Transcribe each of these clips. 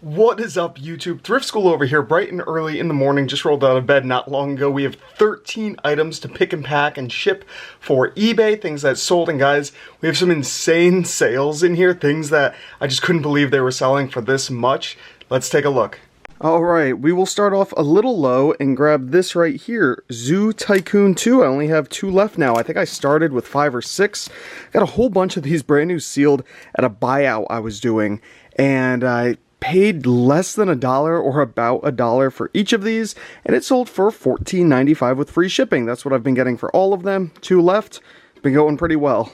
What is up, YouTube? Thrift School over here, bright and early in the morning. Just rolled out of bed not long ago. We have 13 items to pick and pack and ship for eBay, things that sold. And guys, we have some insane sales in here, things that I just couldn't believe they were selling for this much. Let's take a look. Alright, we will start off a little low and grab this right here, Zoo Tycoon 2. I only have 2 left now. I think I started with 5 or 6. Got a whole bunch of these brand new sealed at a buyout I was doing, and I paid less than $1 or about $1 for each of these, and it sold for $14.95 with free shipping. That's what I've been getting for all of them. 2 left. Been going pretty well.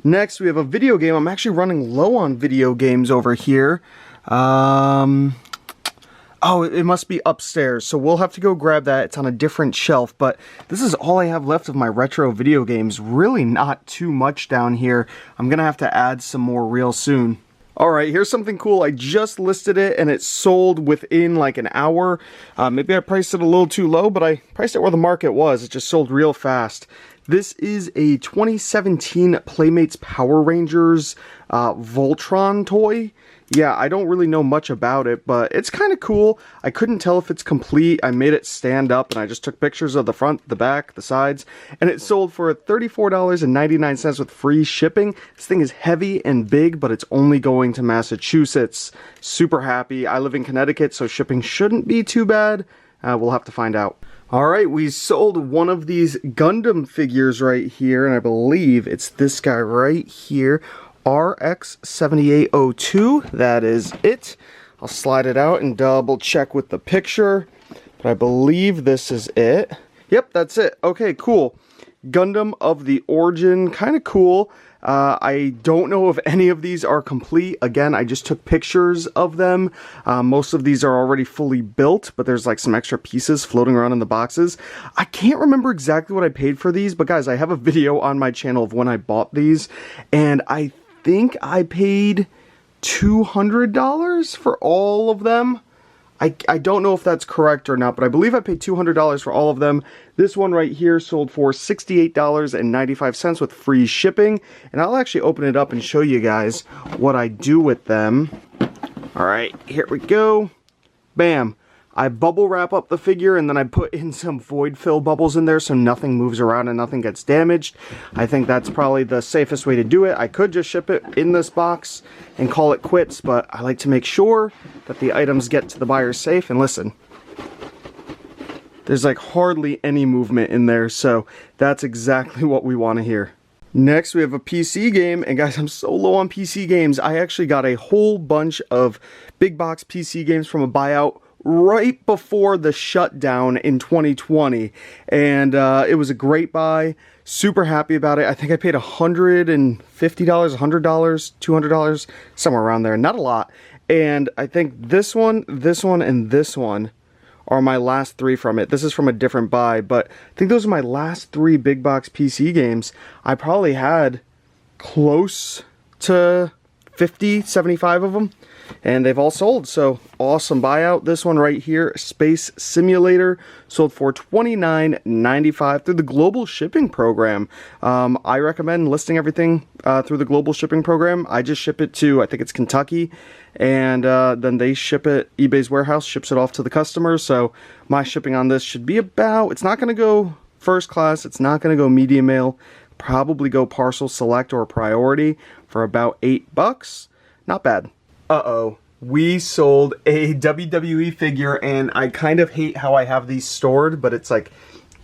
Next, we have a video game. I'm actually running low on video games over here. Oh, it must be upstairs, so we'll have to go grab that. It's on a different shelf, but this is all I have left of my retro video games. Really not too much down here. I'm gonna have to add some more real soon. Alright, here's something cool. I just listed it and it sold within like an hour. Maybe I priced it a little too low, but I priced it where the market was. It just sold real fast. This is a 2017 Playmates Power Rangers Voltron toy. Yeah, I don't really know much about it, but it's kind of cool. I couldn't tell if it's complete. I made it stand up, and I just took pictures of the front, the back, the sides, and it sold for $34.99 with free shipping. This thing is heavy and big, but it's only going to Massachusetts. Super happy. I live in Connecticut, so shipping shouldn't be too bad. We'll have to find out. Alright, we sold one of these Gundam figures right here, and I believe it's this guy right here. RX7802, that is it. I'll slide it out and double check with the picture, but I believe this is it. Yep, that's it. Okay, cool. Gundam of the Origin, kind of cool. I don't know if any of these are complete. Again, I just took pictures of them. Most of these are already fully built, but there's like some extra pieces floating around in the boxes. I can't remember exactly what I paid for these, but guys, I have a video on my channel of when I bought these, and I think I paid $200 for all of them. I don't know if that's correct or not, but I believe I paid $200 for all of them. This one right here sold for $68.95 with free shipping, and I'll actually open it up and show you guys what I do with them. Alright, here we go. Bam. I bubble wrap up the figure, and then I put in some void fill bubbles in there so nothing moves around and nothing gets damaged. I think that's probably the safest way to do it. I could just ship it in this box and call it quits, but I like to make sure that the items get to the buyer safe. And listen, there's like hardly any movement in there, so that's exactly what we want to hear. Next, we have a PC game, and guys, I'm so low on PC games. I actually got a whole bunch of big box PC games from a buyout right before the shutdown in 2020, and it was a great buy. Super happy about it. I think I paid $150, $100, $200, somewhere around there. Not a lot. And I think this one, and this one are my last 3 from it. This is from a different buy, but I think those are my last 3 big box PC games. I probably had close to 50, 75 of them, and they've all sold, so awesome buyout. This one right here, Space Simulator, sold for $29.95 through the global shipping program. I recommend listing everything through the global shipping program. I just ship it to, I think it's Kentucky, and then they ship it, eBay's warehouse ships it off to the customer, so my shipping on this should be about, it's not going to go first class, it's not going to go medium mail, probably go parcel select or priority for about $8. Not bad. Uh-oh. We sold a WWE figure, and I kind of hate how I have these stored, but it's like,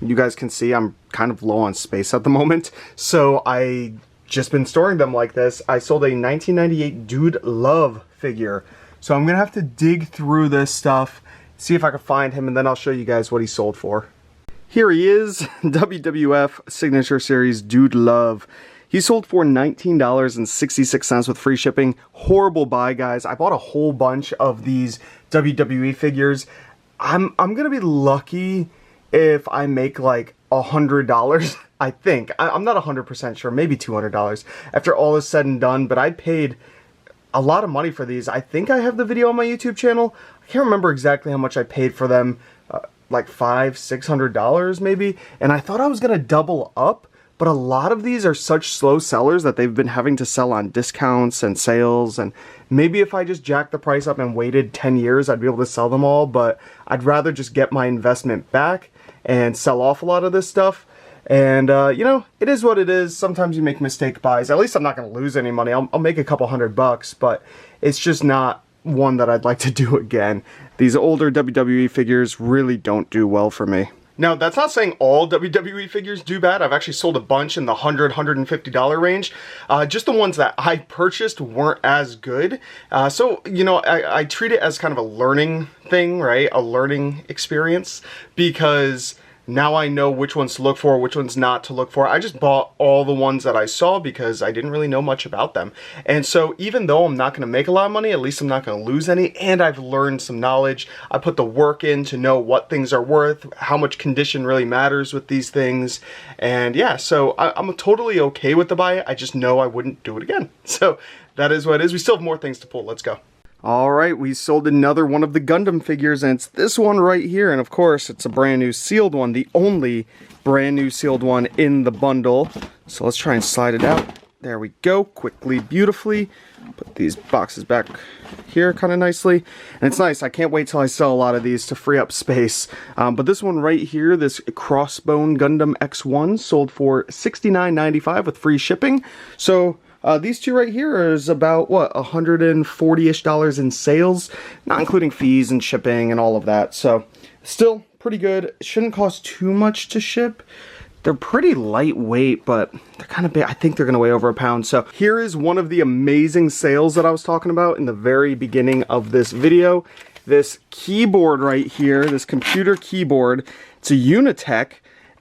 you guys can see I'm kind of low on space at the moment, so I just been storing them like this. I sold a 1998 Dude Love figure, so I'm gonna have to dig through this stuff, see if I can find him, and then I'll show you guys what he sold for. Here he is, WWF Signature Series Dude Love. He sold for $19.66 with free shipping. Horrible buy, guys. I bought a whole bunch of these WWE figures. I'm gonna be lucky if I make like $100, I think. I'm not 100% sure, maybe $200 after all is said and done, but I paid a lot of money for these. I think I have the video on my YouTube channel. I can't remember exactly how much I paid for them. Like $500-$600 maybe, and I thought I was gonna double up, but a lot of these are such slow sellers that they've been having to sell on discounts and sales, and Maybe if I just jacked the price up and waited 10 years, I'd be able to sell them all, but I'd rather just get my investment back and sell off a lot of this stuff. And, you know, it is what it is. Sometimes you make mistake buys. At least I'm not going to lose any money. I'll make a couple $100, but it's just not one that I'd like to do again. These older WWE figures really don't do well for me. Now, that's not saying all WWE figures do bad. I've actually sold a bunch in the $100, $150 range. Just the ones that I purchased weren't as good. So, you know, I treat it as kind of a learning thing, right? A learning experience, because now I know which ones to look for, which ones not to look for. I just bought all the ones that I saw because I didn't really know much about them. And so even though I'm not going to make a lot of money, at least I'm not going to lose any, and I've learned some knowledge. I put the work in to know what things are worth, how much condition really matters with these things. And yeah, so I'm totally okay with the buy. I just know I wouldn't do it again. So that is what it is. We still have more things to pull. Let's go. Alright, we sold another one of the Gundam figures, and it's this one right here, and of course it's a brand new sealed one, the only brand new sealed one in the bundle. So let's try and slide it out. There we go, quickly, beautifully. Put these boxes back here kind of nicely. And it's nice, I can't wait till I sell a lot of these to free up space. But this one right here, this Crossbone Gundam X1, sold for $69.95 with free shipping. So these two right here is about, what, $140-ish in sales, not including fees and shipping and all of that. So, still pretty good. It shouldn't cost too much to ship. They're pretty lightweight, but they're kind of big. I think they're going to weigh over a pound. So, here is one of the amazing sales that I was talking about in the very beginning of this video. This keyboard right here, this computer keyboard, it's a Unitech,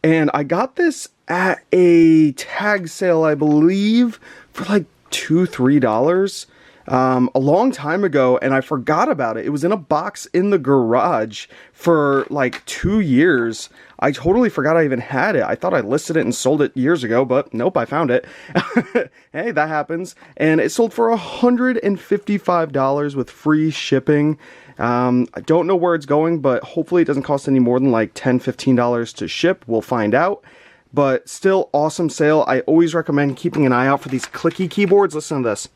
and I got this at a tag sale, I believe, for like $2-3 a long time ago, and I forgot about it. It was in a box in the garage for like 2 years. I totally forgot I even had it. I thought I listed it and sold it years ago, but nope, I found it. Hey, that happens. And it sold for $155 with free shipping. I don't know where it's going, but hopefully it doesn't cost any more than like $10-15 to ship. We'll find out. But still, awesome sale. I always recommend keeping an eye out for these clicky keyboards. Listen to this.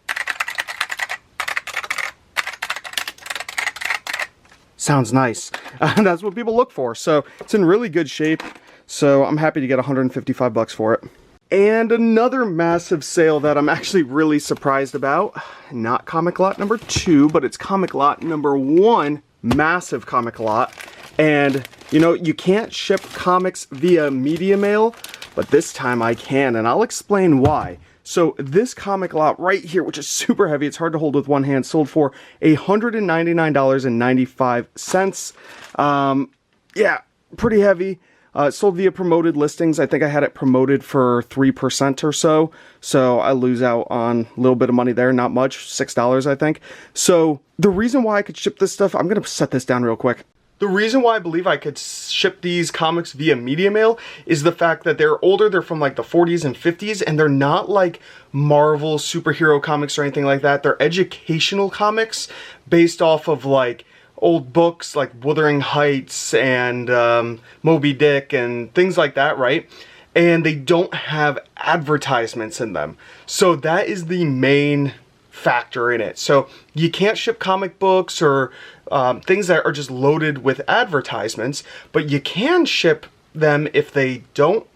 Sounds nice. That's what people look for. So it's in really good shape. So I'm happy to get $155 for it. And another massive sale that I'm actually really surprised about. Not comic lot number 2, but it's comic lot number 1. Massive comic lot. And, you know, you can't ship comics via media mail, but this time I can, and I'll explain why. So this comic lot right here, which is super heavy, it's hard to hold with one hand, sold for $199.95. Yeah, pretty heavy. Sold via promoted listings. I think I had it promoted for 3% or so. So I lose out on a little bit of money there, not much, $6 I think. So the reason why I could ship this stuff, I'm going to set this down real quick. The reason why I believe I could ship these comics via media mail is the fact that they're older, they're from like the 40s and 50s, and they're not like Marvel superhero comics or anything like that. They're educational comics based off of like old books like Wuthering Heights and Moby Dick and things like that, right? And they don't have advertisements in them. So that is the main factor in it. So you can't ship comic books or things that are just loaded with advertisements, but you can ship them if they don't.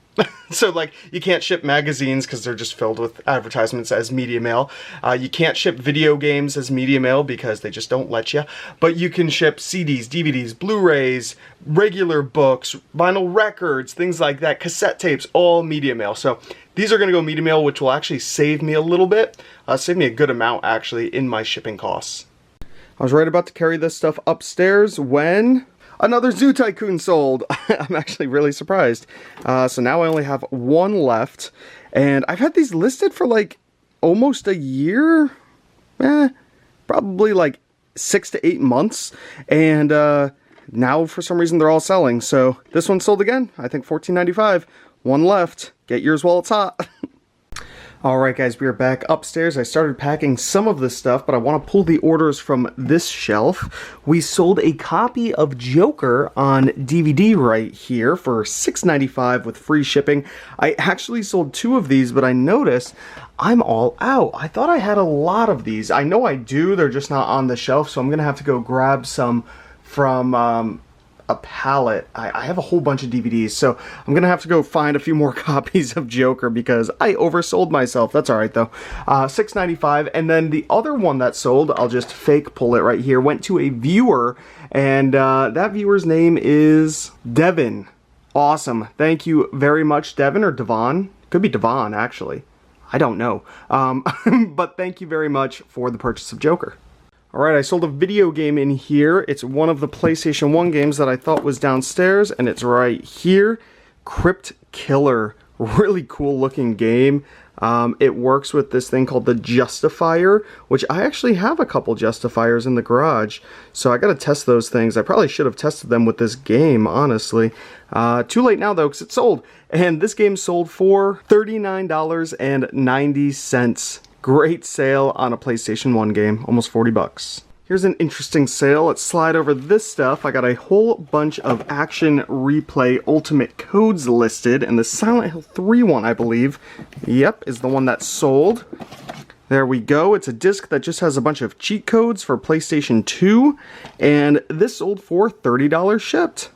So like you can't ship magazines because they're just filled with advertisements as media mail. You can't ship video games as media mail because they just don't let you. But you can ship CDs, DVDs, Blu-rays, regular books, vinyl records, things like that, cassette tapes, all media mail. So these are going to go media mail, which will actually save me a little bit, save me a good amount actually in my shipping costs. I was right about to carry this stuff upstairs when another Zoo Tycoon sold. I'm actually really surprised. So now I only have one left, and I've had these listed for like almost a year, probably like 6 to 8 months, and now for some reason they're all selling. So this one sold again, I think $14.95. One left. Get yours while it's hot. Alright guys, we are back upstairs. I started packing some of this stuff, but I want to pull the orders from this shelf. We sold a copy of Joker on DVD right here for $6.95 with free shipping. I actually sold 2 of these, but I noticed I'm all out. I thought I had a lot of these. I know I do, they're just not on the shelf, so I'm going to have to go grab some from a pallet. I have a whole bunch of DVDs, so I'm gonna have to go find a few more copies of Joker because I oversold myself. That's alright though. $6.95, and then the other one that sold, I'll just fake pull it right here, went to a viewer, and that viewer's name is Devin. Awesome. Thank you very much, Devin, or Devon. Could be Devon, actually. I don't know. But thank you very much for the purchase of Joker. Alright, I sold a video game in here. It's one of the PlayStation 1 games that I thought was downstairs, and it's right here. Crypt Killer. Really cool looking game. It works with this thing called the Justifier, which I actually have a couple Justifiers in the garage. So I gotta test those things. I probably should have tested them with this game, honestly. Too late now though, because it's sold. And this game sold for $39.90. Great sale on a PlayStation 1 game, almost 40 bucks. Here's an interesting sale. Let's slide over this stuff. I got a whole bunch of Action Replay Ultimate codes listed, and the Silent Hill 3 one, I believe, yep, is the one that sold. There we go. It's a disc that just has a bunch of cheat codes for PlayStation 2, and this sold for $30 shipped.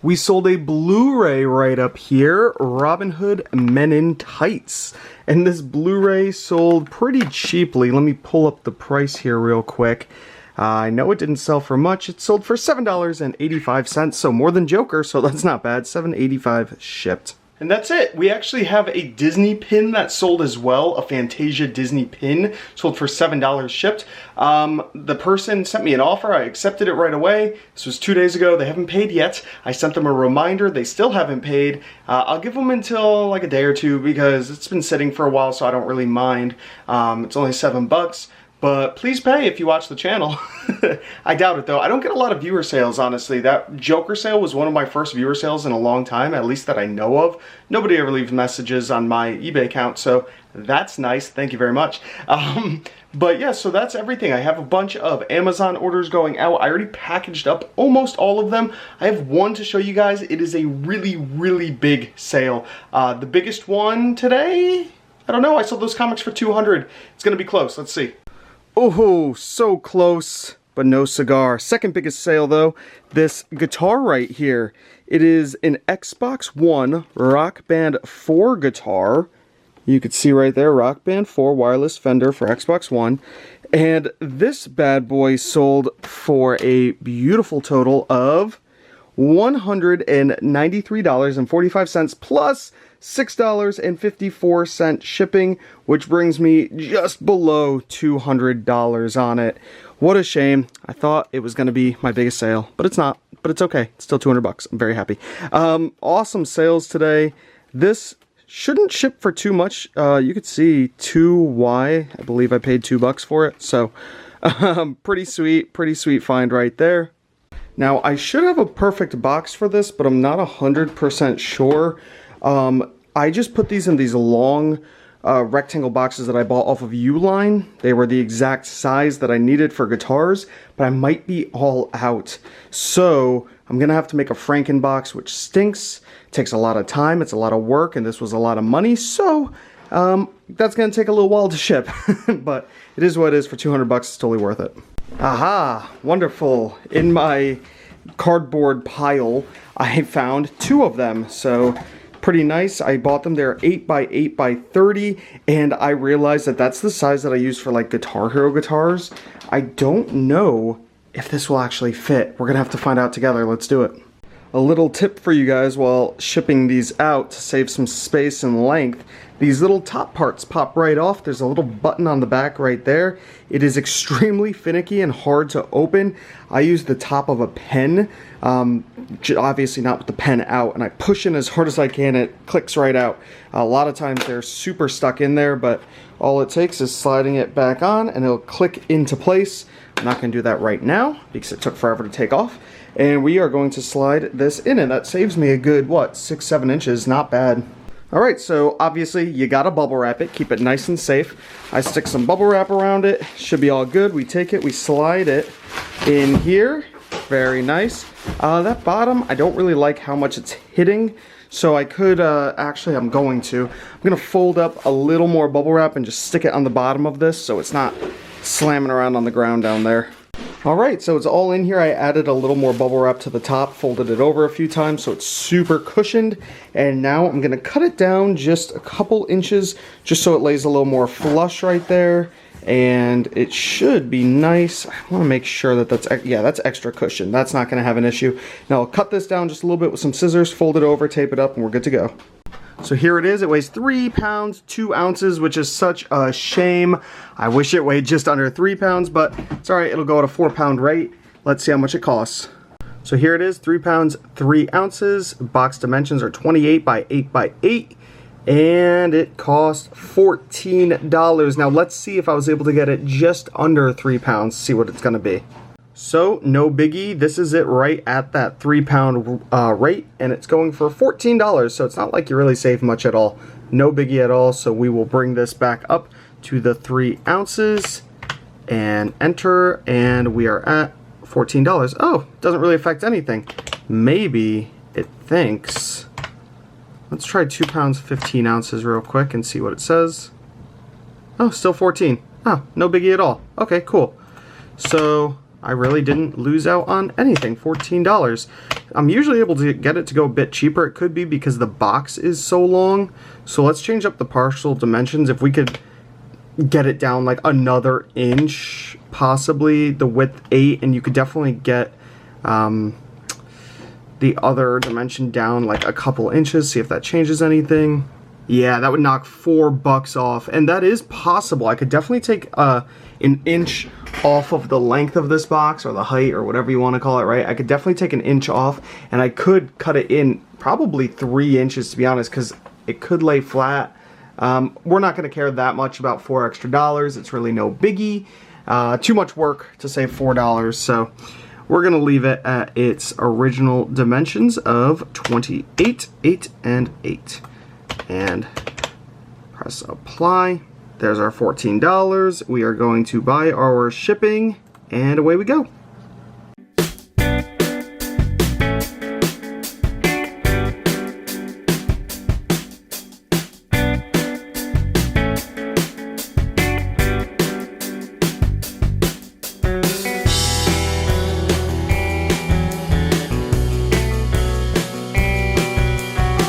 We sold a Blu-ray right up here, Robin Hood Men in Tights. And this Blu-ray sold pretty cheaply. Let me pull up the price here real quick. I know it didn't sell for much. It sold for $7.85, so more than Joker, so that's not bad. $7.85 shipped. And that's it. We actually have a Disney pin that sold as well, a Fantasia Disney pin, sold for $7 shipped. The person sent me an offer. I accepted it right away. This was 2 days ago. They haven't paid yet. I sent them a reminder. They still haven't paid. I'll give them until like a day or two because it's been sitting for a while, so I don't really mind. It's only $7. But please pay if you watch the channel. I doubt it though. I don't get a lot of viewer sales, honestly. That Joker sale was one of my first viewer sales in a long time, at least that I know of. Nobody ever leaves messages on my eBay account, so that's nice. Thank you very much. But yeah, so that's everything. I have a bunch of Amazon orders going out. I already packaged up almost all of them. I have one to show you guys. It is a really, really big sale. The biggest one today? I don't know. I sold those comics for $200. It's gonna be close. Let's see. Oh, so close, but no cigar. Second biggest sale though, this guitar right here. It is an Xbox One Rock Band 4 guitar. You can see right there, Rock Band 4 wireless Fender for Xbox One. And this bad boy sold for a beautiful total of $193.45 plus $6.54 shipping, which brings me just below $200 on it. What a shame. I thought it was going to be my biggest sale, but it's not. But it's okay. It's still $200. I'm very happy. Awesome sales today. This shouldn't ship for too much. You could see 2Y. I believe I paid $2 for it. So pretty sweet find right there. Now, I should have a perfect box for this, but I'm not 100% sure. I just put these in these long rectangle boxes that I bought off of Uline. They were the exact size that I needed for guitars, but I might be all out. So I'm going to have to make a Frankenbox, which stinks. It takes a lot of time. It's a lot of work, and this was a lot of money. So that's going to take a little while to ship. But it is what it is. For $200, it's totally worth it. Aha! Wonderful. In my cardboard pile, I found 2 of them. So pretty nice. I bought them. They're 8x8x30, and I realized that that's the size that I use for like Guitar Hero guitars. I don't know if this will actually fit. We're gonna have to find out together. Let's do it. A little tip for you guys while shipping these out to save some space and length. These little top parts pop right off. There's a little button on the back right there. It is extremely finicky and hard to open. I use the top of a pen, obviously not with the pen out, and I push in as hard as I can. It clicks right out. A lot of times they're super stuck in there, but all it takes is sliding it back on and it'll click into place. I'm not going to do that right now because it took forever to take off. And we are going to slide this in, and that saves me a good, what, 6-7 inches. Not bad. Alright, so obviously you gotta bubble wrap it, keep it nice and safe. I stick some bubble wrap around it, should be all good. We take it, we slide it in here, very nice. That bottom, I don't really like how much it's hitting, so I could, actually I'm going to fold up a little more bubble wrap and just stick it on the bottom of this so it's not slamming around on the ground down there. Alright, so it's all in here. I added a little more bubble wrap to the top, folded it over a few times so it's super cushioned, and now I'm going to cut it down just a couple inches just so it lays a little more flush right there, and it should be nice. I want to make sure that that's extra cushion. That's not going to have an issue. Now I'll cut this down just a little bit with some scissors, fold it over, tape it up, and we're good to go. So here it is. It weighs 3 pounds, 2 ounces, which is such a shame. I wish it weighed just under 3 pounds, but it's all right. It'll go at a 4-pound rate. Let's see how much it costs. So here it is, 3 pounds, 3 ounces. Box dimensions are 28 by 8 by 8, and it cost $14. Now let's see if I was able to get it just under 3 pounds, see what it's gonna be. So, no biggie, this is it right at that 3-pound rate, and it's going for $14, so it's not like you really save much at all. No biggie at all, so we will bring this back up to the 3 ounces, and enter, and we are at $14. Oh, doesn't really affect anything. Maybe it thinks... Let's try 2 pounds, 15 ounces real quick and see what it says. Oh, still 14. Oh, no biggie at all. Okay, cool. So... I really didn't lose out on anything, $14. I'm usually able to get it to go a bit cheaper. It could be because the box is so long. So let's change up the partial dimensions. If we could get it down like another inch, possibly the width 8, and you could definitely get the other dimension down like a couple inches, see if that changes anything. Yeah, that would knock $4 off, and that is possible. I could definitely take an inch off of the length of this box, or the height, or whatever you want to call it, right? I could definitely take an inch off, and I could cut it in probably 3 inches, to be honest, because it could lay flat. We're not going to care that much about $4 extra. It's really no biggie. Too much work to save $4, so we're going to leave it at its original dimensions of 28, 8, and 8. And press apply. There's our $14. We are going to buy our shipping, and away we go.